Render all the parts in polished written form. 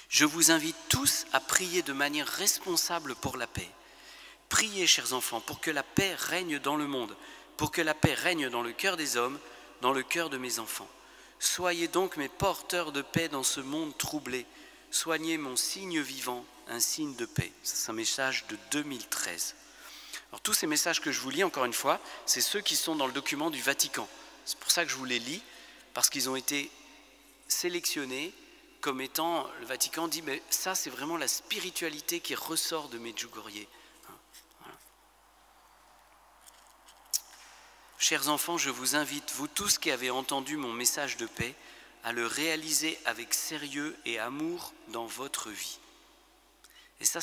Je vous invite tous à prier de manière responsable pour la paix. Priez, chers enfants, pour que la paix règne dans le monde, pour que la paix règne dans le cœur des hommes, dans le cœur de mes enfants. Soyez donc mes porteurs de paix dans ce monde troublé. Soignez mon signe vivant, un signe de paix. C'est un message de 2013. Alors, tous ces messages que je vous lis, encore une fois, c'est ceux qui sont dans le document du Vatican. C'est pour ça que je vous les lis, parce qu'ils ont été sélectionnés comme étant, le Vatican dit, mais ça c'est vraiment la spiritualité qui ressort de Medjugorje. Voilà. Chers enfants, je vous invite, vous tous qui avez entendu mon message de paix, à le réaliser avec sérieux et amour dans votre vie. Et ça,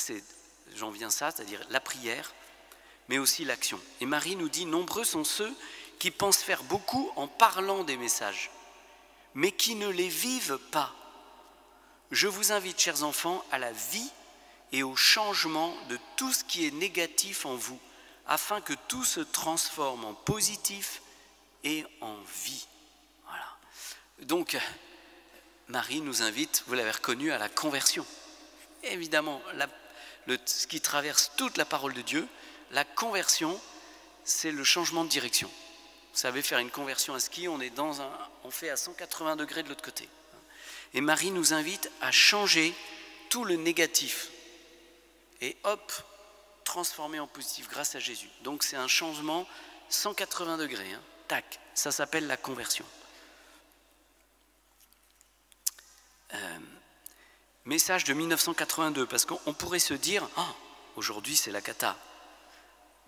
j'en viens ça, c'est-à-dire la prière, mais aussi l'action. Et Marie nous dit, nombreux sont ceux qui pensent faire beaucoup en parlant des messages, mais qui ne les vivent pas. Je vous invite, chers enfants, à la vie et au changement de tout ce qui est négatif en vous, afin que tout se transforme en positif et en vie. Voilà. Donc, Marie nous invite, vous l'avez reconnu, à la conversion. Évidemment, ce qui traverse toute la parole de Dieu, la conversion, c'est le changement de direction. Vous savez, faire une conversion à ski, on fait à 180 degrés de l'autre côté. Et Marie nous invite à changer tout le négatif et hop, transformer en positif grâce à Jésus. Donc c'est un changement 180 degrés, hein. Tac, ça s'appelle la conversion. Message de 1982, parce qu'on pourrait se dire, oh, aujourd'hui c'est la cata.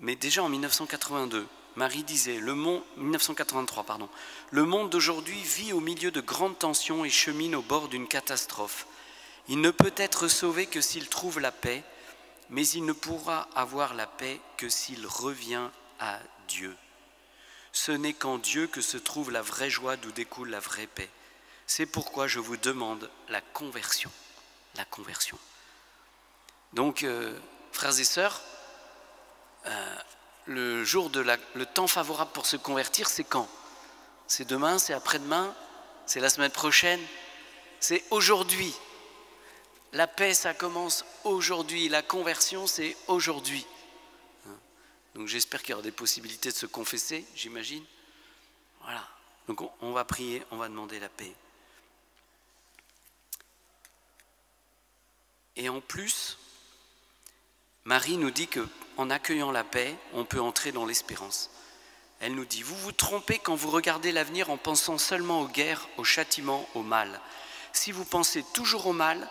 Mais déjà en 1982, Marie disait, 1983, pardon, le monde d'aujourd'hui vit au milieu de grandes tensions et chemine au bord d'une catastrophe. Il ne peut être sauvé que s'il trouve la paix, mais il ne pourra avoir la paix que s'il revient à Dieu. Ce n'est qu'en Dieu que se trouve la vraie joie d'où découle la vraie paix. C'est pourquoi je vous demande la conversion. La conversion. Donc, frères et sœurs, le temps favorable pour se convertir, c'est quand? C'est demain, c'est après-demain, c'est la semaine prochaine, c'est aujourd'hui. La paix, ça commence aujourd'hui. La conversion, c'est aujourd'hui. Donc j'espère qu'il y aura des possibilités de se confesser, j'imagine. Voilà. Donc on va prier, on va demander la paix. Et en plus, Marie nous dit qu'en accueillant la paix, on peut entrer dans l'espérance. Elle nous dit, vous vous trompez quand vous regardez l'avenir en pensant seulement aux guerres, au châtiment, au mal. Si vous pensez toujours au mal,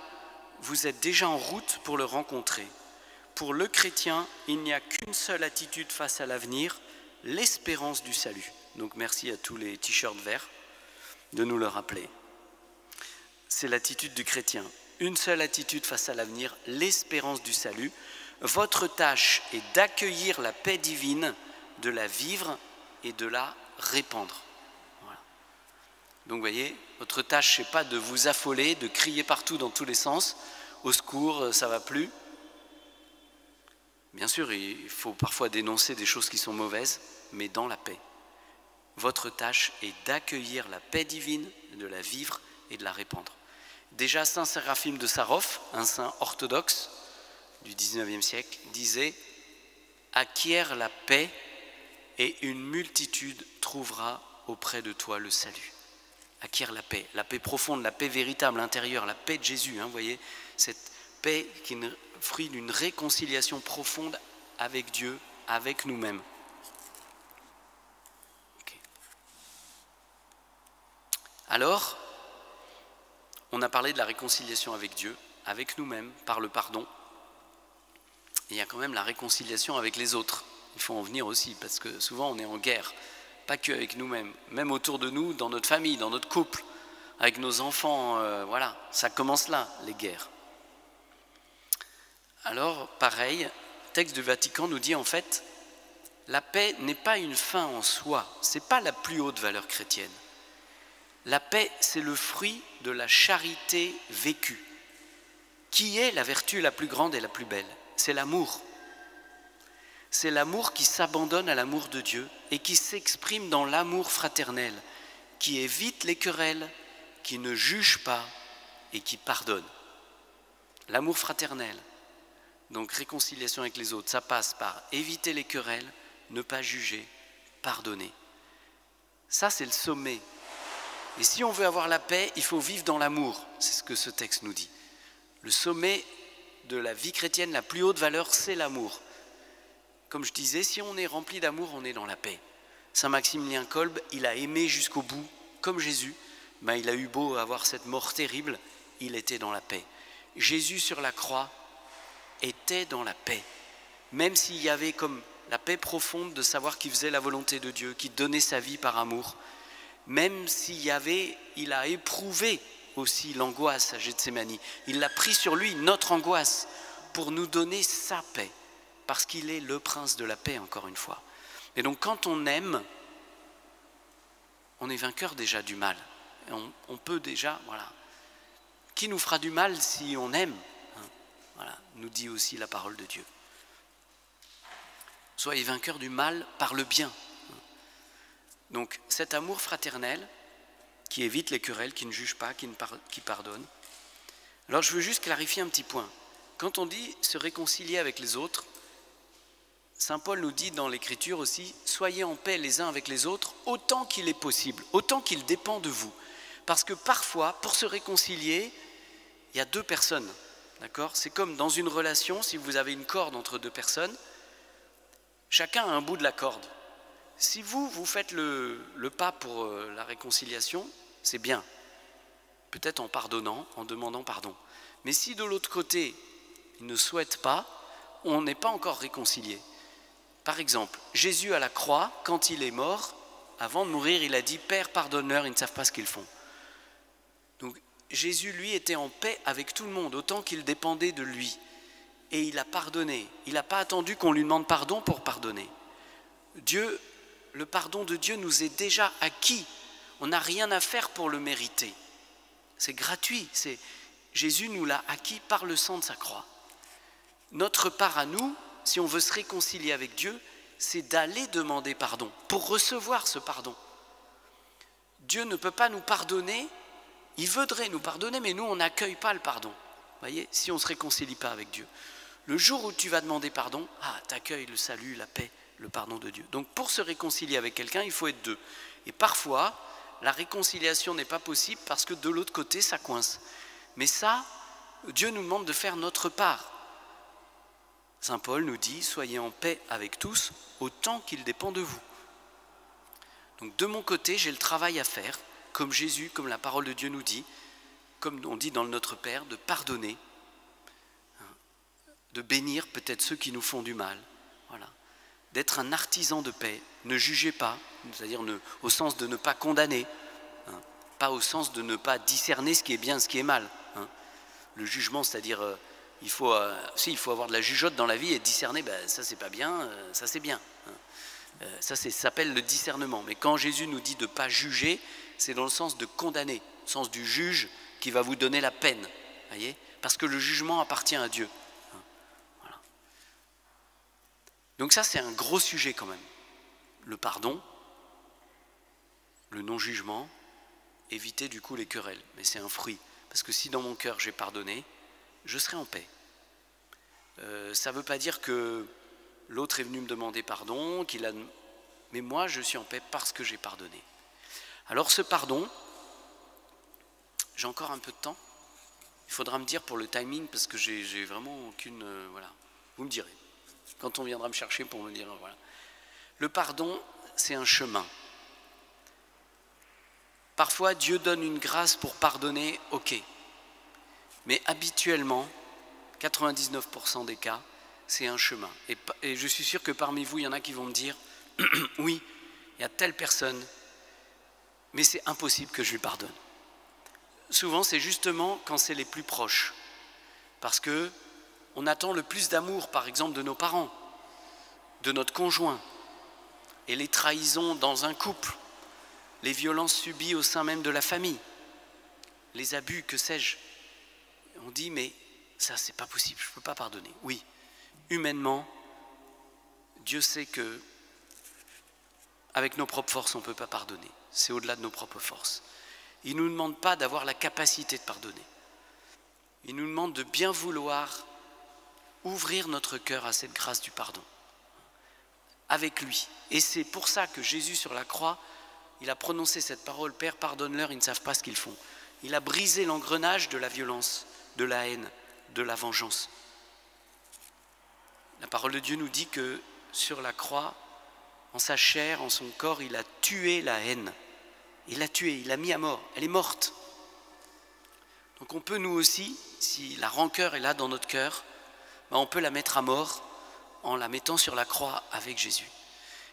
vous êtes déjà en route pour le rencontrer. Pour le chrétien, il n'y a qu'une seule attitude face à l'avenir, l'espérance du salut. Donc merci à tous les t-shirts verts de nous le rappeler. C'est l'attitude du chrétien. Une seule attitude face à l'avenir, l'espérance du salut. Votre tâche est d'accueillir la paix divine, de la vivre et de la répandre. Voilà. Donc vous voyez, votre tâche, ce n'est pas de vous affoler, de crier partout dans tous les sens, au secours, ça ne va plus. Bien sûr, il faut parfois dénoncer des choses qui sont mauvaises, mais dans la paix. Votre tâche est d'accueillir la paix divine, de la vivre et de la répandre. Déjà, saint Séraphime de Sarov, un saint orthodoxe du 19e siècle, disait « Acquiert la paix et une multitude trouvera auprès de toi le salut. » Acquiert la paix profonde, la paix véritable, intérieure, la paix de Jésus. Hein, vous voyez, cette paix qui est le fruit d'une réconciliation profonde avec Dieu, avec nous-mêmes. Okay. Alors, on a parlé de la réconciliation avec Dieu, avec nous-mêmes, par le pardon. Et il y a quand même la réconciliation avec les autres. Il faut en venir aussi, parce que souvent on est en guerre. Pas que avec nous-mêmes, même autour de nous, dans notre famille, dans notre couple, avec nos enfants, voilà, ça commence là, les guerres. Alors, pareil, le texte du Vatican nous dit en fait, la paix n'est pas une fin en soi, c'est pas la plus haute valeur chrétienne. La paix, c'est le fruit de la charité vécue. Qui est la vertu la plus grande et la plus belle? C'est l'amour. C'est l'amour qui s'abandonne à l'amour de Dieu et qui s'exprime dans l'amour fraternel, qui évite les querelles, qui ne juge pas et qui pardonne. L'amour fraternel, donc réconciliation avec les autres, ça passe par éviter les querelles, ne pas juger, pardonner. Ça, c'est le sommet. Et si on veut avoir la paix, il faut vivre dans l'amour. C'est ce que ce texte nous dit. Le sommet de la vie chrétienne, la plus haute valeur, c'est l'amour. Comme je disais, si on est rempli d'amour, on est dans la paix. Saint Maximilien Kolbe, il a aimé jusqu'au bout, comme Jésus. Ben, il a eu beau avoir cette mort terrible, il était dans la paix. Jésus sur la croix était dans la paix. Même s'il y avait comme la paix profonde de savoir qu'il faisait la volonté de Dieu, qu'il donnait sa vie par amour. Même il a éprouvé aussi l'angoisse à Gethsémani. Il l'a pris sur lui, notre angoisse, pour nous donner sa paix. Parce qu'il est le prince de la paix, encore une fois. Et donc quand on aime, on est vainqueur déjà du mal. Et on peut déjà, voilà. Qui nous fera du mal si on aime, hein, voilà, nous dit aussi la parole de Dieu. Soyez vainqueurs du mal par le bien. Donc cet amour fraternel qui évite les querelles, qui ne juge pas, qui pardonne. Alors je veux juste clarifier un petit point. Quand on dit se réconcilier avec les autres, Saint Paul nous dit dans l'Écriture aussi, soyez en paix les uns avec les autres autant qu'il est possible, autant qu'il dépend de vous. Parce que parfois, pour se réconcilier, il y a deux personnes, d'accord ? C'est comme dans une relation, si vous avez une corde entre deux personnes, chacun a un bout de la corde. Si vous faites le pas pour la réconciliation, c'est bien. Peut-être en pardonnant, en demandant pardon. Mais si de l'autre côté, il ne souhaite pas, on n'est pas encore réconcilié. Par exemple, Jésus à la croix, quand il est mort, avant de mourir, il a dit « Père, pardonne-leur, ils ne savent pas ce qu'ils font ». Donc Jésus, lui, était en paix avec tout le monde, autant qu'il dépendait de lui. Et il a pardonné. Il n'a pas attendu qu'on lui demande pardon pour pardonner. Le pardon de Dieu nous est déjà acquis. On n'a rien à faire pour le mériter. C'est gratuit. Jésus nous l'a acquis par le sang de sa croix. Notre part à nous, si on veut se réconcilier avec Dieu, c'est d'aller demander pardon pour recevoir ce pardon. Dieu ne peut pas nous pardonner. Il voudrait nous pardonner, mais nous, on n'accueille pas le pardon. Vous voyez, si on ne se réconcilie pas avec Dieu. Le jour où tu vas demander pardon, tu accueilles le salut, la paix, le pardon de Dieu. Donc pour se réconcilier avec quelqu'un, il faut être deux. Et parfois, la réconciliation n'est pas possible parce que de l'autre côté, ça coince. Mais ça, Dieu nous demande de faire notre part. Saint Paul nous dit, soyez en paix avec tous, autant qu'il dépend de vous. Donc de mon côté, j'ai le travail à faire, comme Jésus, comme la parole de Dieu nous dit, comme on dit dans le Notre Père, de pardonner, de bénir peut-être ceux qui nous font du mal, voilà. D'être un artisan de paix, ne jugez pas, c'est-à-dire au sens de ne pas condamner, pas au sens de ne pas discerner ce qui est bien, ce qui est mal. Le jugement, c'est-à-dire il faut avoir de la jugeote dans la vie et discerner, ça c'est pas bien, ça c'est bien. Ça s'appelle le discernement. Mais quand Jésus nous dit de ne pas juger, c'est dans le sens de condamner, le sens du juge qui va vous donner la peine, voyez, parce que le jugement appartient à Dieu. Voilà. Donc ça, c'est un gros sujet quand même. Le pardon, le non-jugement, éviter du coup les querelles. Mais c'est un fruit, parce que si dans mon cœur j'ai pardonné, je serai en paix. Ça ne veut pas dire que l'autre est venu me demander pardon, mais moi je suis en paix parce que j'ai pardonné. Alors ce pardon, j'ai encore un peu de temps. Il faudra me dire pour le timing parce que j'ai vraiment aucune... voilà, vous me direz. Quand on viendra me chercher pour me dire... voilà. Le pardon, c'est un chemin. Parfois, Dieu donne une grâce pour pardonner, ok. Mais habituellement, 99% des cas, c'est un chemin. Et je suis sûr que parmi vous, il y en a qui vont me dire, oui, il y a telle personne, mais c'est impossible que je lui pardonne. Souvent, c'est justement quand c'est les plus proches. Parce qu'on attend le plus d'amour, par exemple, de nos parents, de notre conjoint. Et les trahisons dans un couple, les violences subies au sein même de la famille, les abus, que sais-je. On dit, mais ça, c'est pas possible, je ne peux pas pardonner. Oui, humainement, Dieu sait que avec nos propres forces, on ne peut pas pardonner. C'est au-delà de nos propres forces. Il ne nous demande pas d'avoir la capacité de pardonner. Il nous demande de bien vouloir ouvrir notre cœur à cette grâce du pardon, avec lui. Et c'est pour ça que Jésus sur la croix, il a prononcé cette parole, « Père, pardonne-leur, ils ne savent pas ce qu'ils font ». Il a brisé l'engrenage de la violence, de la haine, de la vengeance. La parole de Dieu nous dit que sur la croix, en sa chair, en son corps, il a tué la haine. Il l'a tuée, il l'a mis à mort, elle est morte. Donc on peut nous aussi, si la rancœur est là dans notre cœur, on peut la mettre à mort en la mettant sur la croix avec Jésus.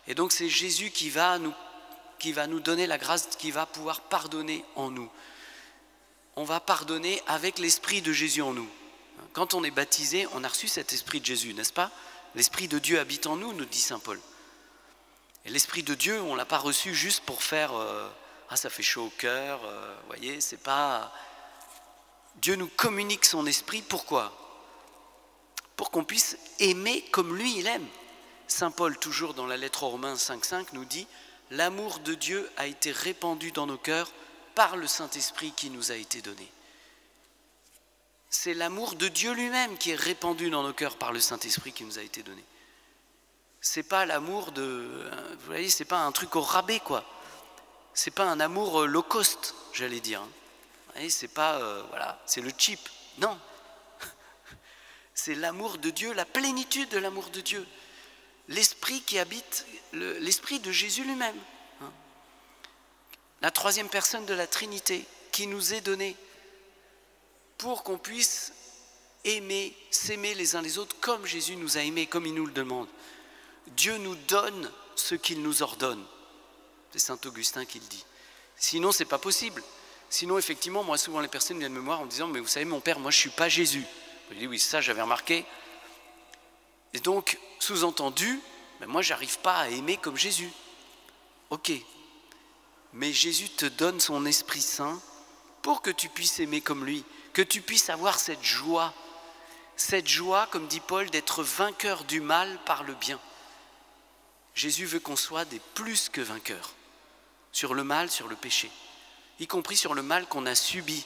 Et donc c'est Jésus qui va nous donner la grâce, qui va pouvoir pardonner en nous. On va pardonner avec l'esprit de Jésus en nous. Quand on est baptisé, on a reçu cet esprit de Jésus, n'est-ce pas? L'esprit de Dieu habite en nous, nous dit saint Paul. Et l'esprit de Dieu, on ne l'a pas reçu juste pour faire ça fait chaud au cœur, vous voyez, c'est pas... Dieu nous communique son esprit, pourquoi? Pour qu'on puisse aimer comme lui il aime. Saint Paul, toujours dans la lettre aux Romains 5,5, nous dit « L'amour de Dieu a été répandu dans nos cœurs par le Saint-Esprit qui nous a été donné. » C'est l'amour de Dieu lui-même qui est répandu dans nos cœurs par le Saint-Esprit qui nous a été donné. C'est pas l'amour de... Vous voyez, c'est pas un truc au rabais, quoi. C'est pas un amour low cost, j'allais dire. Vous voyez, c'est pas... voilà, c'est le cheap. Non. C'est l'amour de Dieu, la plénitude de l'amour de Dieu. L'esprit qui habite, l'esprit de Jésus lui-même. La troisième personne de la Trinité qui nous est donnée pour qu'on puisse aimer, s'aimer les uns les autres comme Jésus nous a aimés, comme il nous le demande. Dieu nous donne ce qu'il nous ordonne. C'est saint Augustin qui le dit. Sinon, ce n'est pas possible. Sinon, effectivement, moi, souvent, les personnes viennent me voir en me disant « Mais vous savez, mon père, moi, je ne suis pas Jésus. » Je dis « Oui, ça, j'avais remarqué. » Et donc, sous-entendu, moi, je n'arrive pas à aimer comme Jésus. Ok. Mais Jésus te donne son Esprit Saint pour que tu puisses aimer comme lui, que tu puisses avoir cette joie, comme dit Paul, d'être vainqueur du mal par le bien. Jésus veut qu'on soit des plus que vainqueurs sur le mal, sur le péché, y compris sur le mal qu'on a subi,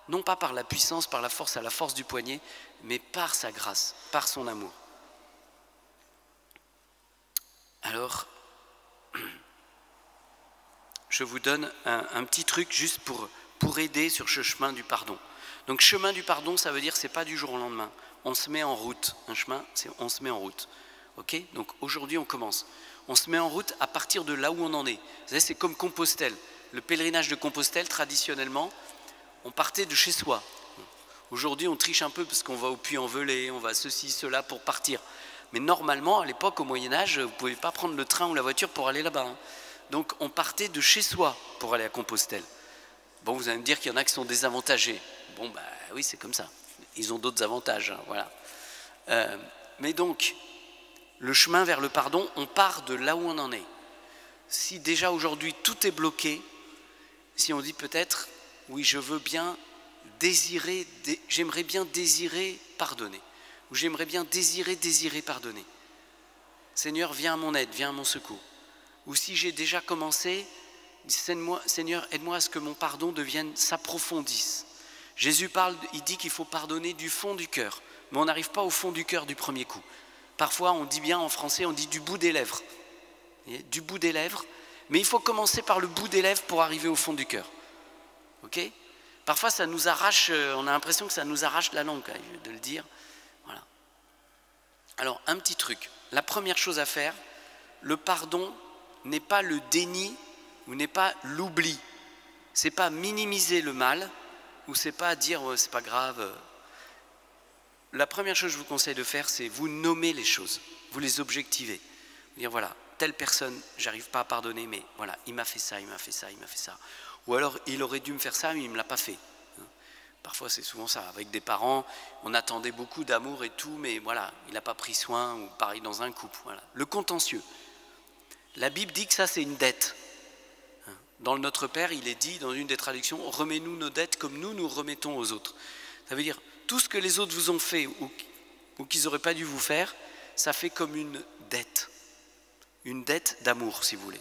non pas par la puissance, par la force, à la force du poignet, mais par sa grâce, par son amour. Alors, je vous donne un petit truc juste pour aider sur ce chemin du pardon. Donc, chemin du pardon, ça veut dire que ce n'est pas du jour au lendemain. On se met en route. Un chemin, c'est on se met en route. Ok? Donc, aujourd'hui, on commence. On se met en route à partir de là où on en est. Vous savez, c'est comme Compostelle. Le pèlerinage de Compostelle, traditionnellement, on partait de chez soi. Aujourd'hui, on triche un peu parce qu'on va au Puy-en-Velay, on va ceci, cela pour partir. Mais normalement, à l'époque, au Moyen-Âge, vous ne pouvez pas prendre le train ou la voiture pour aller là-bas. Donc, on partait de chez soi pour aller à Compostelle. Bon, vous allez me dire qu'il y en a qui sont désavantagés. Bon, bah oui, c'est comme ça. Ils ont d'autres avantages, voilà. Mais donc, le chemin vers le pardon, on part de là où on en est. Si déjà aujourd'hui tout est bloqué, si on dit peut-être, oui, je veux bien désirer, j'aimerais bien désirer pardonner, ou j'aimerais bien désirer pardonner. Seigneur, viens à mon aide, viens à mon secours. Ou si j'ai déjà commencé, Seigneur, aide-moi à ce que mon pardon s'approfondisse. Jésus parle, il dit qu'il faut pardonner du fond du cœur, mais on n'arrive pas au fond du cœur du premier coup. Parfois, on dit bien en français, on dit du bout des lèvres. Du bout des lèvres, mais il faut commencer par le bout des lèvres pour arriver au fond du cœur. Ok? Parfois, ça nous arrache, on a l'impression que ça nous arrache la langue, de le dire. Voilà. Alors, un petit truc. La première chose à faire, le pardon n'est pas le déni ou n'est pas l'oubli. C'est pas minimiser le mal ou c'est pas dire c'est pas grave. La première chose que je vous conseille de faire, c'est vous nommer les choses, vous les objectivez. Vous dire voilà, telle personne, j'arrive pas à pardonner, mais voilà, il m'a fait ça, il m'a fait ça, il m'a fait ça. Ou alors, il aurait dû me faire ça, mais il ne me l'a pas fait. Parfois, c'est souvent ça. Avec des parents, on attendait beaucoup d'amour et tout, mais voilà, il n'a pas pris soin, ou pareil dans un couple. Voilà. Le contentieux. La Bible dit que ça, c'est une dette. Dans le Notre Père, il est dit, dans une des traductions, « Remets-nous nos dettes comme nous remettons aux autres ». Ça veut dire, tout ce que les autres vous ont fait ou qu'ils n'auraient pas dû vous faire, ça fait comme une dette d'amour, si vous voulez.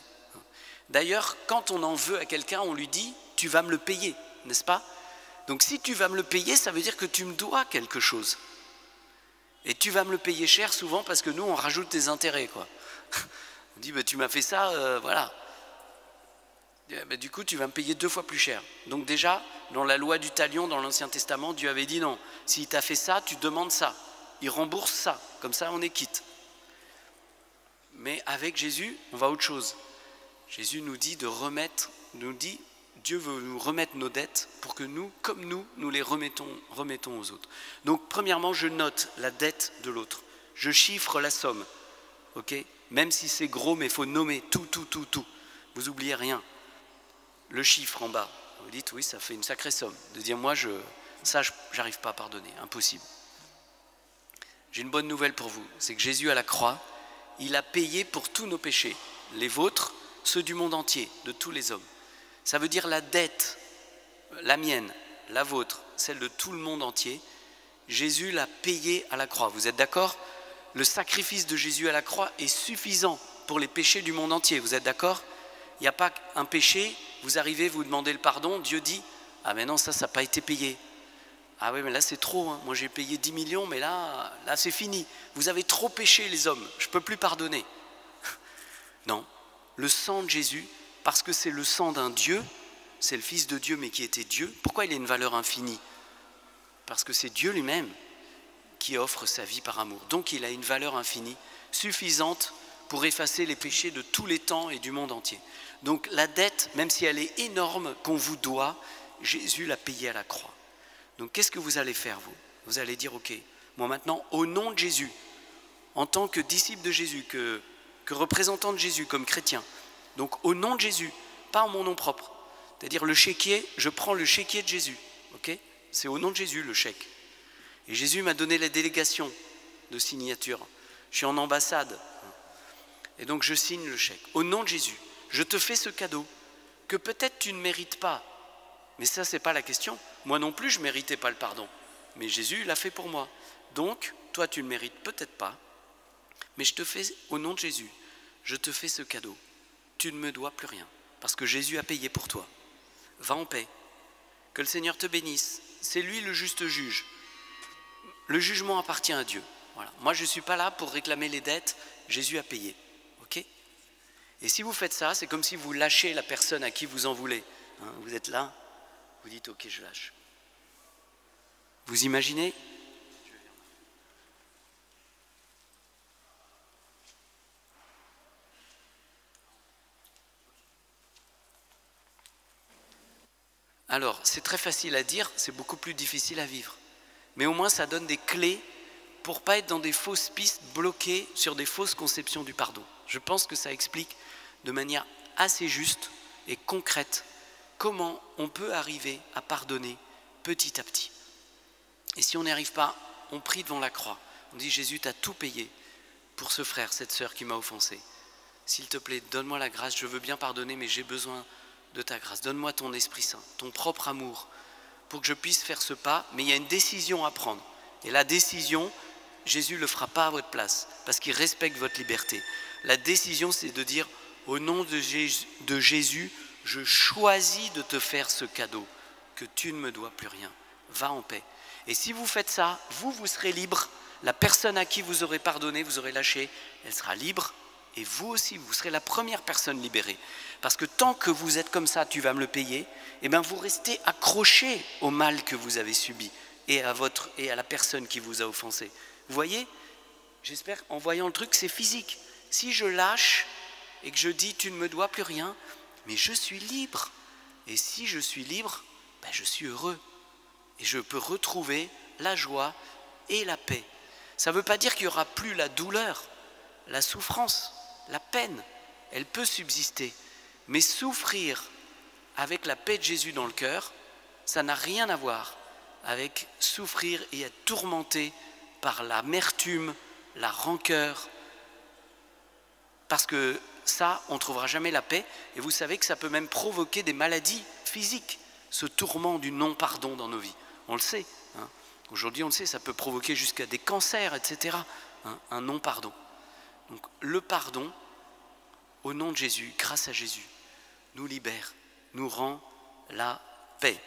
D'ailleurs, quand on en veut à quelqu'un, on lui dit « tu vas me le payer ». n'est-ce pas? Donc si tu vas me le payer, ça veut dire que tu me dois quelque chose. Et tu vas me le payer cher souvent parce que nous, on rajoute des intérêts, quoi. On dit, bah, tu m'as fait ça, voilà. Bah, du coup, tu vas me payer 2 fois plus cher. Donc déjà, dans la loi du talion, dans l'Ancien Testament, Dieu avait dit non. S'il t'a fait ça, tu demandes ça. Il rembourse ça. Comme ça, on est quitte. Mais avec Jésus, on va à autre chose. Jésus nous dit Dieu veut nous remettre nos dettes pour que nous, comme nous les remettons aux autres. Donc, premièrement, je note la dette de l'autre. Je chiffre la somme. Ok? Même si c'est gros, mais il faut nommer tout. Vous n'oubliez rien. Le chiffre en bas. Vous dites, oui, ça fait une sacrée somme. De dire, moi, j'arrive pas à pardonner. Impossible. J'ai une bonne nouvelle pour vous. C'est que Jésus, à la croix, il a payé pour tous nos péchés. Les vôtres, ceux du monde entier, de tous les hommes. Ça veut dire la dette, la mienne, la vôtre, celle de tout le monde entier. Jésus l'a payé à la croix. Vous êtes d'accord? Le sacrifice de Jésus à la croix est suffisant pour les péchés du monde entier. Vous êtes d'accord? Il n'y a pas un péché, vous arrivez, vous demandez le pardon, Dieu dit « Ah mais non, ça n'a pas été payé. Ah oui, mais là c'est trop, hein. Moi j'ai payé 10 millions, mais là c'est fini. Vous avez trop péché les hommes, je ne peux plus pardonner. » Non, le sang de Jésus, parce que c'est le sang d'un Dieu, c'est le Fils de Dieu mais qui était Dieu. Pourquoi il a une valeur infinie? Parce que c'est Dieu lui-même qui offre sa vie par amour. Donc il a une valeur infinie, suffisante pour effacer les péchés de tous les temps et du monde entier. Donc la dette, même si elle est énorme, qu'on vous doit, Jésus l'a payée à la croix. Donc qu'est-ce que vous allez faire, vous? Vous allez dire, ok, moi maintenant, au nom de Jésus, en tant que disciple de Jésus, que représentant de Jésus, comme chrétien, donc au nom de Jésus, pas en mon nom propre, c'est-à-dire le chéquier, je prends le chéquier de Jésus, ok? C'est au nom de Jésus le chèque. Et Jésus m'a donné la délégation de signature. Je suis en ambassade. Et donc je signe le chèque. Au nom de Jésus, je te fais ce cadeau que peut-être tu ne mérites pas. Mais ça, ce n'est pas la question. Moi non plus, je ne méritais pas le pardon. Mais Jésus l'a fait pour moi. Donc, toi, tu ne le mérites peut-être pas. Mais je te fais, au nom de Jésus, je te fais ce cadeau. Tu ne me dois plus rien. Parce que Jésus a payé pour toi. Va en paix. Que le Seigneur te bénisse. C'est lui le juste juge. Le jugement appartient à Dieu. Voilà. Moi, je ne suis pas là pour réclamer les dettes. Jésus a payé. Ok? Et si vous faites ça, c'est comme si vous lâchez la personne à qui vous en voulez. Hein, vous êtes là, vous dites ok, je lâche. Vous imaginez? Alors, c'est très facile à dire, c'est beaucoup plus difficile à vivre. Mais au moins, ça donne des clés pour ne pas être dans des fausses pistes bloquées sur des fausses conceptions du pardon. Je pense que ça explique de manière assez juste et concrète comment on peut arriver à pardonner petit à petit. Et si on n'y arrive pas, on prie devant la croix. On dit, Jésus, tu as tout payé pour ce frère, cette sœur qui m'a offensé. S'il te plaît, donne-moi la grâce, je veux bien pardonner, mais j'ai besoin de ta grâce. Donne-moi ton Esprit Saint, ton propre amour, pour que je puisse faire ce pas. Mais il y a une décision à prendre. Et la décision, Jésus ne le fera pas à votre place, parce qu'il respecte votre liberté. La décision, c'est de dire, au nom de Jésus, je choisis de te faire ce cadeau, que tu ne me dois plus rien. Va en paix. Et si vous faites ça, vous serez libre. La personne à qui vous aurez pardonné, vous aurez lâché, elle sera libre. Et vous aussi, vous serez la première personne libérée. Parce que tant que vous êtes comme ça, tu vas me le payer, eh bien vous restez accroché au mal que vous avez subi et à la personne qui vous a offensé. Vous voyez? J'espère, en voyant le truc, c'est physique. Si je lâche et que je dis tu ne me dois plus rien, mais je suis libre. Et si je suis libre, ben je suis heureux. Et je peux retrouver la joie et la paix. Ça ne veut pas dire qu'il n'y aura plus la douleur, la souffrance, la peine. Elle peut subsister. Mais souffrir avec la paix de Jésus dans le cœur, ça n'a rien à voir avec souffrir et être tourmenté par l'amertume, la rancœur. Parce que ça, on ne trouvera jamais la paix. Et vous savez que ça peut même provoquer des maladies physiques, ce tourment du non-pardon dans nos vies. On le sait. Hein. Aujourd'hui, on le sait, ça peut provoquer jusqu'à des cancers, etc. Hein, un non-pardon. Donc le pardon, au nom de Jésus, grâce à Jésus, nous libère, nous rend la paix.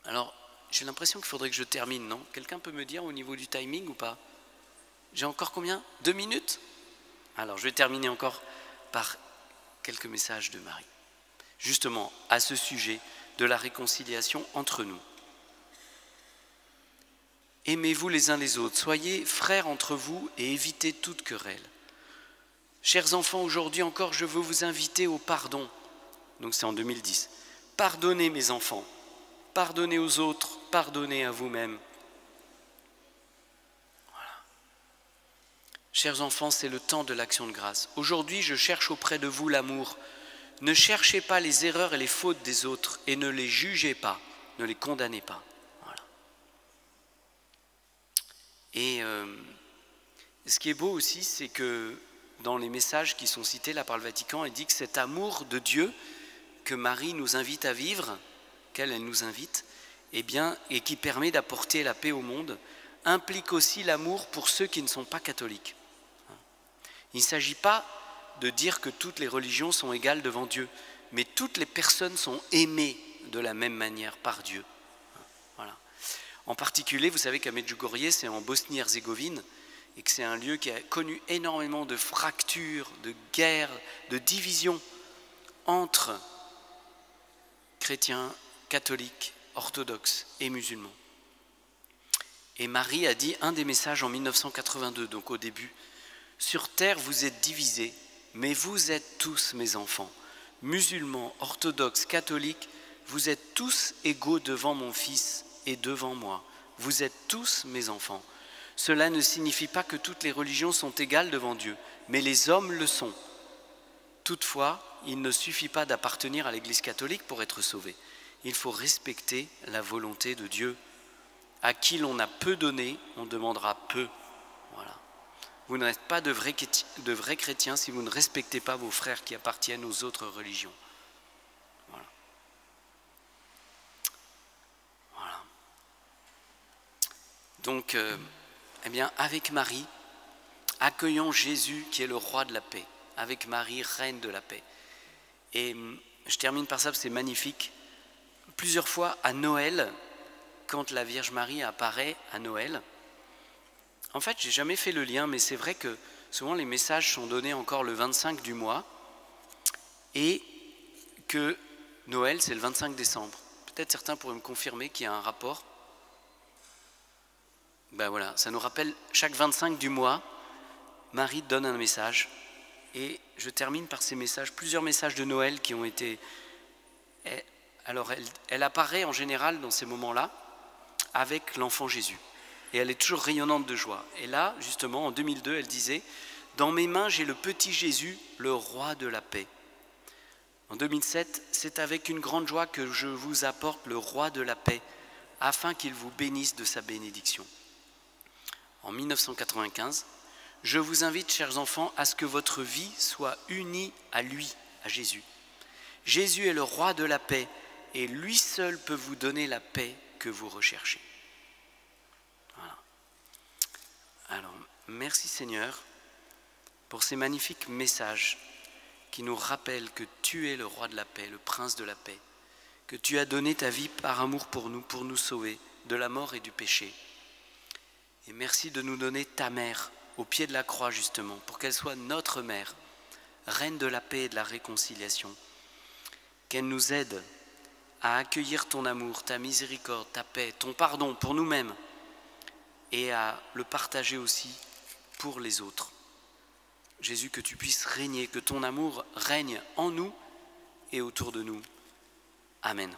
Alors, j'ai l'impression qu'il faudrait que je termine, non? Quelqu'un peut me dire au niveau du timing ou pas? J'ai encore combien? 2 minutes? Alors, je vais terminer encore par quelques messages de Marie, justement à ce sujet de la réconciliation entre nous. Aimez-vous les uns les autres, soyez frères entre vous et évitez toute querelle. Chers enfants, aujourd'hui encore, je veux vous inviter au pardon. Donc c'est en 2010. Pardonnez mes enfants, pardonnez aux autres, pardonnez à vous-même. Voilà. Chers enfants, c'est le temps de l'action de grâce. Aujourd'hui, je cherche auprès de vous l'amour. Ne cherchez pas les erreurs et les fautes des autres et ne les jugez pas, ne les condamnez pas. Voilà. Et ce qui est beau aussi, c'est que dans les messages qui sont cités là par le Vatican, il dit que cet amour de Dieu que Marie nous invite à vivre, qu'elle nous invite, eh bien, et qui permet d'apporter la paix au monde, implique aussi l'amour pour ceux qui ne sont pas catholiques. Il ne s'agit pas de dire que toutes les religions sont égales devant Dieu, mais toutes les personnes sont aimées de la même manière par Dieu. Voilà. En particulier, vous savez qu'à Medjugorje, c'est en Bosnie-Herzégovine, et que c'est un lieu qui a connu énormément de fractures, de guerres, de divisions entre chrétiens, catholiques, orthodoxes et musulmans. Et Marie a dit un des messages en 1982, donc au début, « Sur terre, vous êtes divisés, mais vous êtes tous mes enfants. Musulmans, orthodoxes, catholiques, vous êtes tous égaux devant mon Fils et devant moi. Vous êtes tous mes enfants. Cela ne signifie pas que toutes les religions sont égales devant Dieu, mais les hommes le sont. Toutefois, il ne suffit pas d'appartenir à l'Église catholique pour être sauvé. Il faut respecter la volonté de Dieu. À qui l'on a peu donné, on demandera peu. Voilà. Vous n'êtes pas de vrais chrétiens si vous ne respectez pas vos frères qui appartiennent aux autres religions. Voilà. Voilà. Donc, eh bien, avec Marie, accueillons Jésus qui est le roi de la paix. Avec Marie, reine de la paix. Et je termine par ça, parce que c'est magnifique. Plusieurs fois à Noël, quand la Vierge Marie apparaît à Noël, en fait, j'ai jamais fait le lien, mais c'est vrai que souvent les messages sont donnés encore le 25 du mois et que Noël, c'est le 25 décembre. Peut-être certains pourraient me confirmer qu'il y a un rapport. Ben voilà, ça nous rappelle chaque 25 du mois, Marie donne un message. Et je termine par ces messages, plusieurs messages de Noël qui ont été... Alors elle apparaît en général dans ces moments-là avec l'enfant Jésus. Et elle est toujours rayonnante de joie. Et là, justement, en 2002, elle disait « Dans mes mains, j'ai le petit Jésus, le roi de la paix. » En 2007, « C'est avec une grande joie que je vous apporte le roi de la paix, afin qu'il vous bénisse de sa bénédiction. » En 1995, « Je vous invite, chers enfants, à ce que votre vie soit unie à lui, à Jésus. Jésus est le roi de la paix, et lui seul peut vous donner la paix que vous recherchez. » Voilà. Alors, merci Seigneur pour ces magnifiques messages qui nous rappellent que tu es le roi de la paix, le prince de la paix, que tu as donné ta vie par amour pour nous sauver de la mort et du péché. Et merci de nous donner ta mère au pied de la croix justement, pour qu'elle soit notre mère, reine de la paix et de la réconciliation, qu'elle nous aide à accueillir ton amour, ta miséricorde, ta paix, ton pardon pour nous-mêmes et à le partager aussi pour les autres. Jésus, que tu puisses régner, que ton amour règne en nous et autour de nous. Amen.